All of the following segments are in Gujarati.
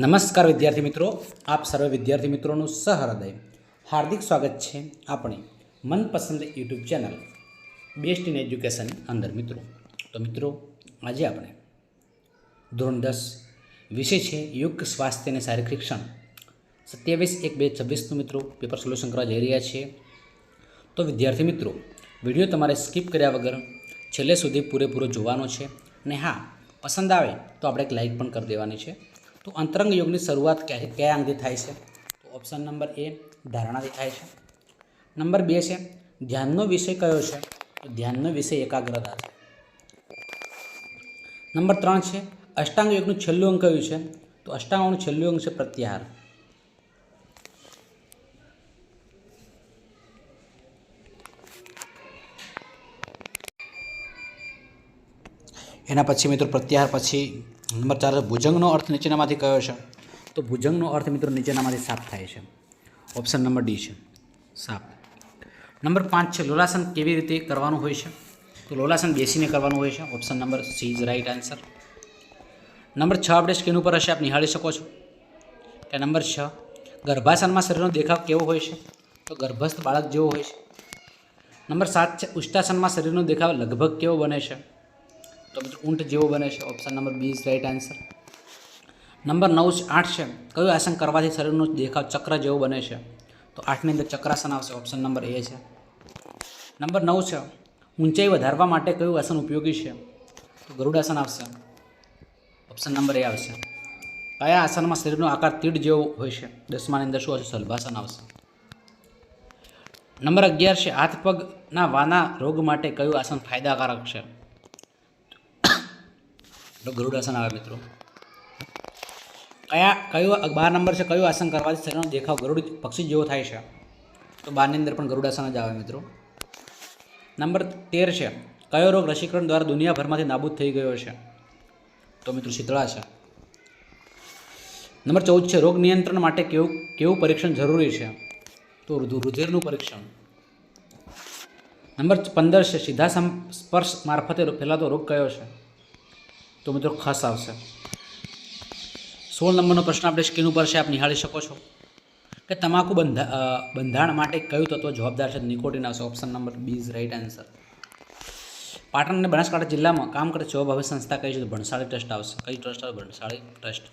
નમસ્કાર વિદ્યાર્થી મિત્રો, આપ સર્વે વિદ્યાર્થી મિત્રોનું સહૃદય હાર્દિક સ્વાગત છે આપણી મનપસંદ YouTube channel best in education અંદર. તો મિત્રો, આજે આપણે ધોરણ 10 વિષય છે યોગ, સ્વાસ્થ્ય અને શારીરિક શિક્ષણ 27/1/2026નું મિત્રો પેપર સોલ્યુશન કરવા જઈ રહ્યા છીએ. તો વિદ્યાર્થી મિત્રો, વિડીયો તમારે સ્કીપ કર્યા વગર છેલ્લે સુધી પૂરેપૂરો જોવાનો છે અને હા, પસંદ આવે તો આપણે એક લાઇક પણ કરી દેવાની છે. તો અંતરંગ યોગની શરૂઆત કયા અંગથી થાય છે? તો ઓપ્શન નંબર એ ધારણાથી થાય છે. નંબર 2 છે ધ્યાનનો વિષય કયો છે? તો ધ્યાનનો વિષય એકાગ્રતા છે. નંબર 3 છે અષ્ટાંગ યોગનું છેલ્લું અંગ કયું છે? તો અષ્ટાંગનું છેલ્લું અંગ છે પ્રત્યાહાર. એના પછી મિત્રો પ્રત્યાહાર પછી નંબર 4 ભુજંગનો અર્થ નીચેનામાંથી કયો છે? તો ભુજંગનો અર્થ મિત્રો નીચેનામાંથી સાપ થાય છે. ઓપ્શન નંબર ડી છે સાપ. નંબર 5 છે લોલાસન કેવી રીતે કરવાનું હોય છે? તો લોલાસન બેસીને કરવાનું હોય છે. Option number C is right answer. Number 6 આપણે સ્ક્રીન ઉપર હશે, આપ નિહાળી શકો છો કે નંબર 6 ગર્ભાસનમાં શરીરનો દેખાવ કેવો હોય છે? તો ગર્ભસ્થ બાળક જેવો હોય છે. નંબર 7 છે ઉષ્ટાસનમાં શરીરનો દેખાવ લગભગ કેવો બને છે? તો મિત્રો ઊંટ જેવો બને છે. Option number B is right answer. Number 8 છે કયું આસન કરવાથી શરીરનો દેખાવ ચક્ર જેવો બને છે? તો 8ની અંદર ચક્રાસન આવશે. ઓપ્શન નંબર એ છે. નંબર 9 છે ઊંચાઈ વધારવા માટે કયું આસન ઉપયોગી છે? તો ગરુડાસન આવશે. ઓપ્શન નંબર એ આવશે. કયા આસનમાં શરીરનો આકાર તીડ જેવો હોય છે? 10માની અંદર શું આવશે? શલ્ભાસન આવશે. નંબર 11 છે હાથ પગના વાના રોગ માટે કયું આસન ફાયદાકારક છે? તો ગરુડાસન આવે મિત્રો. કયું 12 નંબર છે કયું આસન કરવાથી શરીરનો દેખાવ ગરુડ પક્ષી જેવો થાય છે? તો 12ની અંદર પણ ગરુડાસન જ આવે મિત્રો. નંબર 13 છે કયો રોગ રસીકરણ દ્વારા દુનિયાભરમાંથી નાબૂદ થઈ ગયો છે? તો મિત્રો શીતળા છે. નંબર 14 છે રોગ નિયંત્રણ માટે કેવું પરીક્ષણ જરૂરી છે? તો રુધિરનું પરીક્ષણ. નંબર 15 છે સીધા સ્પર્શ મારફતે ફેલાતો રોગ કયો છે? તો મિત્રો ખસ આવશે. 16 નંબરનો પ્રશ્ન આપણે સ્ક્રીન ઉપર છે, આપ નિહાળી શકો છો કે તમાકુ બંધાણ માટે કયું તત્વ જવાબદાર છે? નિકોટિન આવશે. Option number B is right answer. Patan અને બનાસકાંઠા જિલ્લામાં કામ કરે સેવાભાવી સંસ્થા કઈ છે? તો ભણસાળી ટ્રસ્ટ આવશે. કઈ ટ્રસ્ટ આવે? ભણસાળી ટ્રસ્ટ.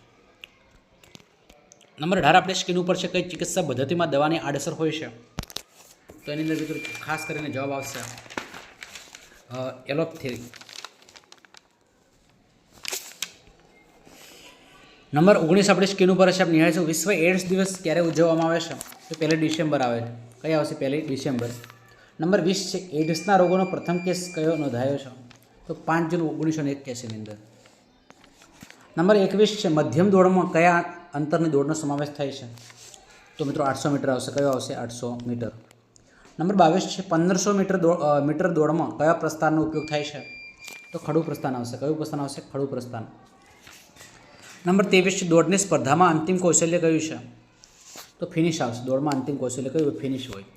નંબર 18 આપણે સ્ક્રીન ઉપર છે કઈ ચિકિત્સા પદ્ધતિમાં દવાની આડઅસર હોય છે? તો એની અંદર મિત્રો ખાસ કરીને જવાબ આવશે એલોપેથી. નંબર 19 આપણે સ્ક્રીન ઉપર છે, આપ નિહાળીશું વિશ્વ એડ્સ દિવસ ક્યારે ઉજવવામાં આવે છે? તો 1 ડિસેમ્બર આવે છે. કઈ આવશે? 1 ડિસેમ્બર. નંબર 20 છે એડ્સના રોગોનો પ્રથમ કેસ કયો નોંધાયો છે? તો 5 જૂન 1981ની અંદર. નંબર 21 છે મધ્યમ દોડમાં કયા અંતરની દોડનો સમાવેશ થાય છે? તો મિત્રો 800 મીટર આવશે. કયો આવશે? 800 મીટર. નંબર 22 છે 1500 મીટર દોડમાં કયા પ્રસ્થાનનો ઉપયોગ થાય છે? તો ખડું પ્રસ્થાન આવશે. કયું પ્રસ્થાન આવશે? ખડું પ્રસ્થાન. નંબર 23 છે દોડની સ્પર્ધામાં અંતિમ કૌશલ્ય કયું છે? તો ફિનિશ આવશે. દોડમાં અંતિમ કૌશલ્ય કયું? ફિનિશ હોય.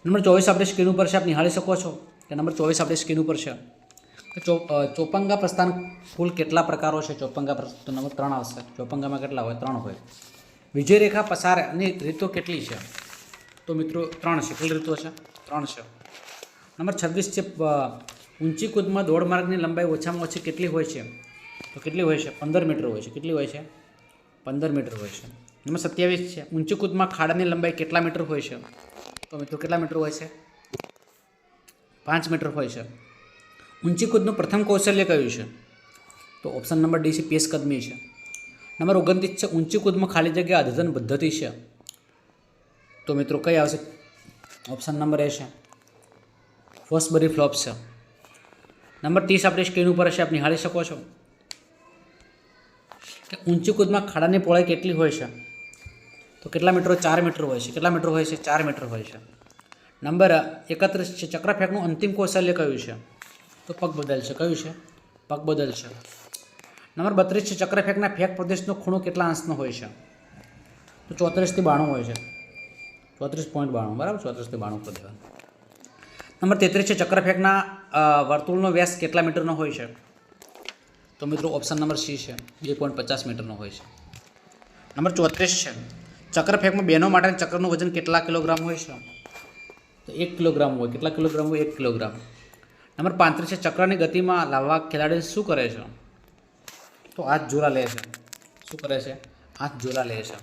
નંબર 24 આપણે સ્ક્રીન ઉપર છે, આપ નિહાળી શકો છો કે નંબર 24 આપણે સ્ક્રીન ઉપર છે તો ચોપંગા પ્રસ્થાન કુલ કેટલા પ્રકારો છે? ચોપંગા પ્રસ્થાન તો નંબર 3 આવશે. ચોપંગામાં કેટલા હોય? 3 હોય. વિજય રેખા પસારની રીતો કેટલી છે? તો મિત્રો 3 છે. કેટલી રીતો છે? 3 છે. નંબર 26 છે ઊંચી કૂદમાં દોડ માર્ગની લંબાઈ ઓછામાં ઓછી કેટલી હોય છે? તો કેટલી હોય છે? 15 મીટર હોય છે. કેટલી હોય છે? 15 મીટર હોય છે. નંબર 27 છે ઊંચી કૂદમાં ખાડાની લંબાઈ કેટલા મીટર હોય છે? તો મિત્રો કેટલા મીટર હોય છે? 5 મીટર હોય છે. ઊંચી કૂદનું પ્રથમ કૌશલ્ય કયું છે? તો ઓપ્શન નંબર ડી છે પેશ કદમી છે. નંબર 29 છે ઊંચી કૂદમાં ખાલી જગ્યા અદ્યતન પદ્ધતિ છે. તો મિત્રો કઈ આવશે? ઓપ્શન નંબર એ છે ફોસબરી ફ્લોપ છે. નંબર 30 આપણે સ્ક્રીન ઉપર હશે, આપ નિહાળી શકો છો કે ઊંચી કૂદમાં ખાડાની પહોળાઈ કેટલી હોય છે? તો કેટલા મીટર? 4 મીટર હોય છે. કેટલા મીટર હોય છે? 4 મીટર હોય છે. નંબર 31 છે ચક્ર ફેંકનું અંતિમ કૌશલ્ય કયું છે? તો પગ બદલ છે. કયું છે? પગ બદલ છે. નંબર 32 છે ચક્ર ફેંકના ફેંક પ્રદેશનો ખૂણો કેટલા અંશનો હોય છે? તો 34 થી 92 હોય છે. 34.92 બરાબર. 34 થી 92 પર દેવાનું. નંબર 33 છે ચક્ર ફેંકના વર્તુળનો વ્યાસ કેટલા મીટરનો હોય છે? તો મિત્રો ઓપ્શન નંબર સી છે, 2.50 મીટરનો હોય છે. નંબર 34 છે, ચક્ર ફેંકમાં બહેનો માટે ચક્રનું વજન કેટલા કિલોગ્રામ હોય છે? તો 1 કિલોગ્રામ હોય. કેટલા કિલોગ્રામ હોય? 1 કિલોગ્રામ. નંબર 35 છે, ચક્રની ગતિમાં લાવવા ખેલાડી શું કરે છે? તો હાથ ઝોલા લે છે. શું કરે છે? હાથ ઝોલા લે છે.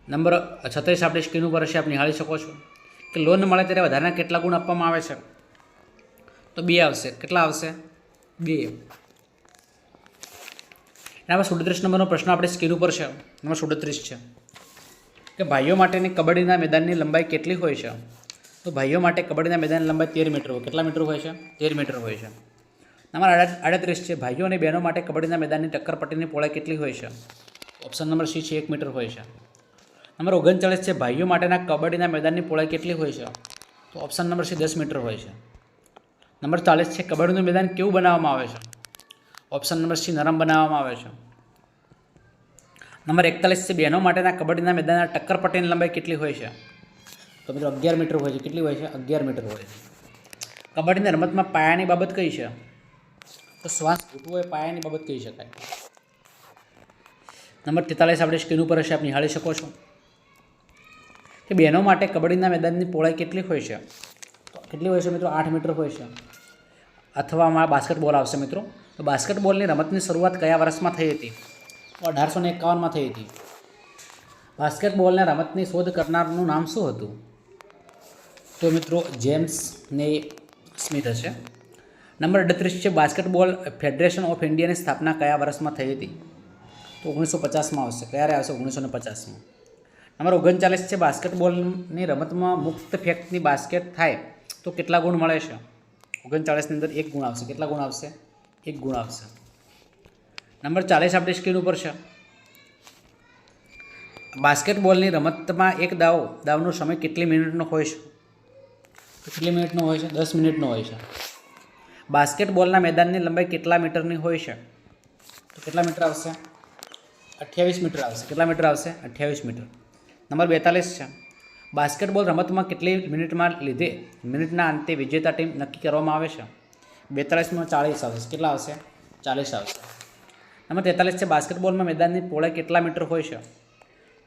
નંબર 36 આપણે સ્ક્રીન ઉપર હશે, આપ નિહાળી શકો છો કે લોન મળે ત્યારે વધારાના કેટલા ગુણ આપવામાં આવે છે? તો 2 આવશે. કેટલા આવશે? 2. એના પર 37 નંબરનો પ્રશ્ન આપણે સ્ક્રીન ઉપર છે. નંબર 37 છે કે ભાઈઓ માટેની કબડ્ડીના મેદાનની લંબાઈ કેટલી હોય છે? તો ભાઈઓ માટે કબડ્ડીના મેદાનની લંબાઈ 13 મીટર હોય. કેટલા મીટર હોય છે? 13 મીટર હોય છે. નંબર 38 છે, ભાઈઓ અને બહેનો માટે કબડ્ડીના મેદાનની ટક્કર પટ્ટીની પહોળાઈ કેટલી હોય છે? ઓપ્શન નંબર સી છે, 1 મીટર હોય છે. નંબર 39 છે, ભાઈઓ માટેના કબડ્ડીના મેદાનની પહોળાઈ કેટલી હોય છે? તો ઓપ્શન નંબર સી 10 મીટર હોય છે. નંબર 40 છે, કબડ્ડીનું મેદાન કેવું બનાવવામાં આવે છે? ઓપ્શન નંબર સી નરમ બનાવવામાં આવે છે. નંબર 41 છે, બહેનો માટેના કબડ્ડીના મેદાનના ટક્કર પટ્ટીની લંબાઈ કેટલી હોય છે? તો મિત્રો 11 મીટર હોય છે. કેટલી હોય છે? 11 મીટર હોય છે. કબડ્ડીની રમતમાં પાયાની બાબત કઈ છે? તો શ્વાસ ઘૂંટવો એ પાયાની બાબત કહી શકાય. નંબર 43 આપણે સ્ક્રીન ઉપર હશે, આપ નિહાળી શકો છો કે બહેનો માટે કબડ્ડીના મેદાનની પહોળાઈ કેટલી હોય છે? તો કેટલી હોય છે મિત્રો? 8 મીટર હોય છે. અથવા અમારા બાસ્કેટબોલ આવશે મિત્રો. તો બાસ્કેટબોલની રમતની શરૂઆત કયા વર્ષમાં થઈ હતી? તો 1851માં થઈ હતી. બાસ્કેટબોલના રમતની શોધ કરનારનું નામ શું હતું? તો મિત્રો જેમ્સ ને સ્મિથ હશે. નંબર 38 છે, બાસ્કેટબોલ ફેડરેશન ઓફ ઇન્ડિયાની સ્થાપના કયા વર્ષમાં થઈ હતી? તો 1950માં આવશે. ક્યારે આવશે? 1950માં. નંબર 39 છે, બાસ્કેટબોલની રમતમાં મુક્ત ફેંકની બાસ્કેટ થાય તો કેટલા ગુણ મળે છે? 39ની અંદર 1 ગુણ આવશે. કેટલા ગુણ આવશે? 1 ગુણ આવશે. નંબર 40 આપણી સ્ક્રીન ઉપર છે, બાસ્કેટબોલની રમતમાં એક દાવનો સમય કેટલી મિનિટનો હોય છે? કેટલી મિનિટનો હોય છે? 10 મિનિટનો હોય છે. બાસ્કેટબોલના મેદાનની લંબાઈ કેટલા મીટરની હોય છે? તો કેટલા મીટર આવશે? 28 મીટર આવશે. કેટલા મીટર આવશે? 28 મીટર. નંબર 42 છે, બાસ્કેટબોલ રમતમાં કેટલી મિનિટના અંતે વિજેતા ટીમ નક્કી કરવામાં આવે છે? 42માં 40 આવશે. કેટલા આવશે? 40 આવશે. નંબર 43 છે, બાસ્કેટબોલમાં મેદાનની પહોળાઈ કેટલા મીટર હોય છે?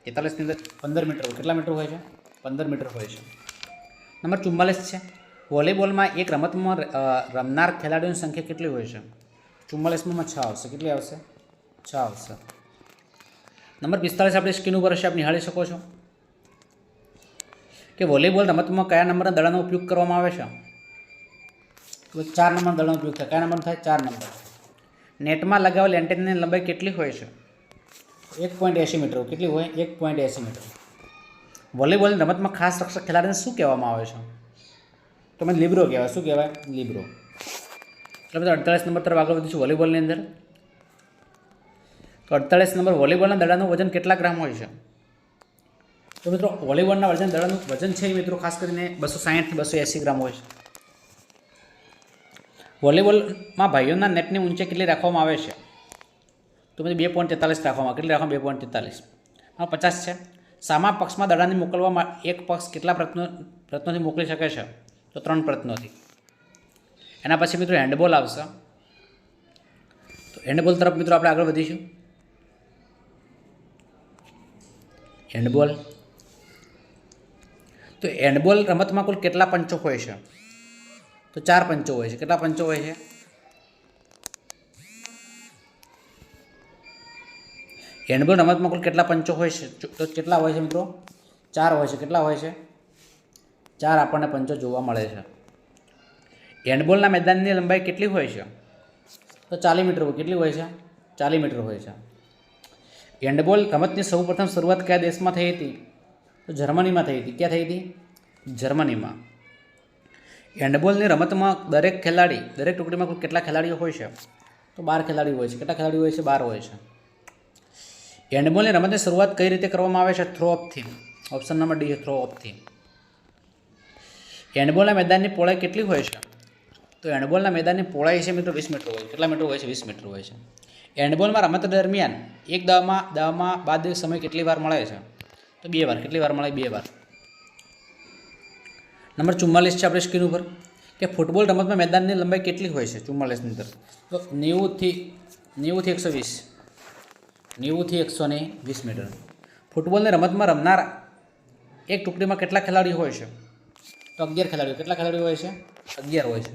43ની અંદર 15 મીટર હોય. કેટલા મીટર હોય છે? 15 મીટર હોય છે. નંબર 44 છે, વોલીબોલમાં એક રમતમાં રમનાર ખેલાડીઓની સંખ્યા કેટલી હોય છે? 44માં 6 આવશે. કેટલી આવશે? 6 આવશે. નંબર 45 આપણે સ્ક્રીન ઉપર હશે, આપ નિહાળી શકો છો કે વોલીબોલ રમતમાં કયા નંબરના દડાનો ઉપયોગ કરવામાં આવે છે? તો 4 નંબરના દડાનો ઉપયોગ થાય. કયા નંબર થાય? 4 નંબર. નેટમાં લગાવેલ એન્ટેનાની લંબાઈ કેટલી હોય છે? 1.80 મીટર. કેટલી હોય? 1.80 મીટર. વોલીબોલની રમતમાં ખાસ રક્ષક ખેલાડીને શું કહેવામાં આવે છે? તો મેં લિબ્રો કહેવાય. શું કહેવાય? લિબ્રો. એટલે મિત્રો 48 નંબર તરફ આગળ વધીશું વોલીબોલની અંદર. તો 48 નંબર, વોલીબોલના દડાનું વજન કેટલા ગ્રામ હોય છે? તો મિત્રો વોલીબોલના દડાનું વજન છે મિત્રો ખાસ કરીને 260 થી 280 ગ્રામ હોય છે. વોલીબોલમાં ભાઈઓના નેટની ઊંચાઈ કેટલી રાખવામાં આવે છે? તો મિત્રો 2.43 રાખવામાં. કેટલી રાખવામાં? 2.43. 50 છે, સામા પક્ષમાં દડાને મોકલવામાં એક પક્ષ કેટલા પ્રયત્નોથી મોકલી શકે છે? તો 3 પ્રયત્નોથી. એના પછી મિત્રો હેન્ડબોલ આવશે. તો હેન્ડબોલ તરફ મિત્રો આપણે આગળ વધીશું. હેન્ડબોલ. તો હેન્ડબોલ રમતમાં કુલ કેટલા પંચો હોય છે? તો 4 પંચો હોય છે. કેટલા પંચો હોય છે? હેન્ડબોલ રમતમાં કુલ કેટલા પંચો હોય છે? તો કેટલા હોય છે મિત્રો? 4 હોય છે. કેટલા હોય છે? 4 આપણને પંચો જોવા મળે છે. હેન્ડબોલના મેદાનની લંબાઈ કેટલી હોય છે? તો 40 મીટર હોય. કેટલી હોય છે? 40 મીટર હોય છે. હેન્ડબોલ રમતની સૌપ્રથમ શરૂઆત કયા દેશમાં થઈ હતી? તો જર્મનીમાં થઈ હતી. ક્યાં થઈ હતી? જર્મનીમાં. હેન્ડબોલની રમતમાં દરેક ટુકડીમાં કુલ કેટલા ખેલાડીઓ હોય છે? તો 12 ખેલાડીઓ હોય છે. કેટલા ખેલાડીઓ હોય છે? 12 હોય છે. હેન્ડબોલની રમતની શરૂઆત કઈ રીતે કરવામાં આવે છે? થ્રો ઓફથી. ઓપ્શન નંબર ડી, થ્રો ઓફથી. હેન્ડબોલના મેદાનની પહોળાઈ કેટલી હોય છે? તો હેન્ડબોલના મેદાનની પહોળાઈ છે મિત્રો 20 મીટર હોય. કેટલા મીટર હોય છે? 20 મીટર હોય છે. હેન્ડબોલમાં રમત દરમિયાન એક દાવમાં બાદ સમય કેટલી વાર મળે છે? તો 2 વાર. કેટલી વાર મળે? 2 વાર. નંબર 44 છે આપણે સ્ક્રીન ઉપર કે ફૂટબોલ રમતમાં મેદાનની લંબાઈ કેટલી હોય છે? 44 મીટર. તો 90 થી 120, 90 થી 120 મીટર. ફૂટબોલની રમતમાં રમનાર એક ટુકડીમાં કેટલા ખેલાડીઓ હોય છે? તો 11 ખેલાડીઓ. કેટલા ખેલાડીઓ હોય છે? 11 હોય છે.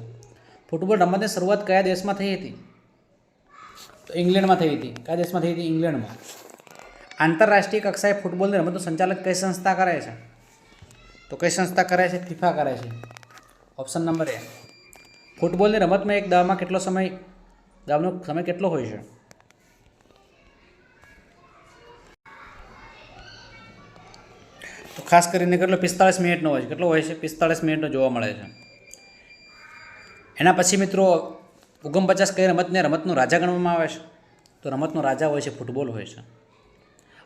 ફૂટબોલ રમતની શરૂઆત કયા દેશમાં થઈ હતી? તો ઇંગ્લેન્ડમાં થઈ હતી. કયા દેશમાં થઈ હતી? ઇંગ્લેન્ડમાં. આંતરરાષ્ટ્રીય કક્ષાએ ફૂટબોલની રમતનું સંચાલન કઈ સંસ્થા કરે છે? તો કઈ સંસ્થા કરે છે? ફિફા કરે છે. ઓપ્શન નંબર એ. ફૂટબોલની રમતમાં એક દાવનો સમય કેટલો હોય છે? તો ખાસ કરીને કેટલો? 45 મિનિટનો હોય છે. કેટલો હોય છે? 45 મિનિટનો જોવા મળે છે. એના પછી મિત્રો 49 કઈ રમતનું રાજા ગણવામાં આવે છે? તો રમતનો રાજા હોય છે ફૂટબોલ હોય છે.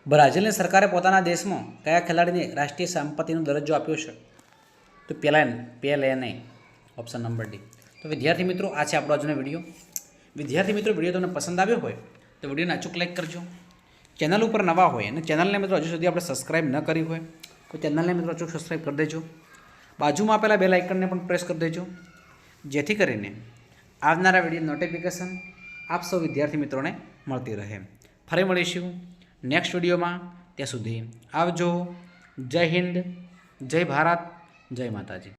બ્રાઝિલની સરકારે પોતાના દેશમાં કયા ખેલાડીને રાષ્ટ્રીય સંપત્તિનો દરજ્જો આપ્યો છે? તો પેલેને. Option number D. તો વિદ્યાર્થી મિત્રો, આ છે આપણો આજનો વિડીયો. વિદ્યાર્થી મિત્રો, વિડીયો તમને પસંદ આવ્યો હોય તો વિડીયોને અચૂક લાઈક કરજો. ચેનલ ઉપર નવા હોય અને ચેનલને મિત્રો હજુ સુધી આપણે સબસ્ક્રાઈબ ન કરી હોય તો ચેનલને મિત્રો અચૂક સબસ્ક્રાઈબ કરી દેજો. બાજુમાં આપેલા બેલ આઇકનને પણ પ્રેસ કરી દેજો, જેથી કરીને આવનારા વિડીયો નોટિફિકેશન આપ સૌ વિદ્યાર્થી મિત્રોને મળતી રહે. ફરી મળીશું નેક્સ્ટ વિડીયોમાં. ત્યાં સુધી આવજો. જય હિન્દ, જય ભારત, જય માતાજી.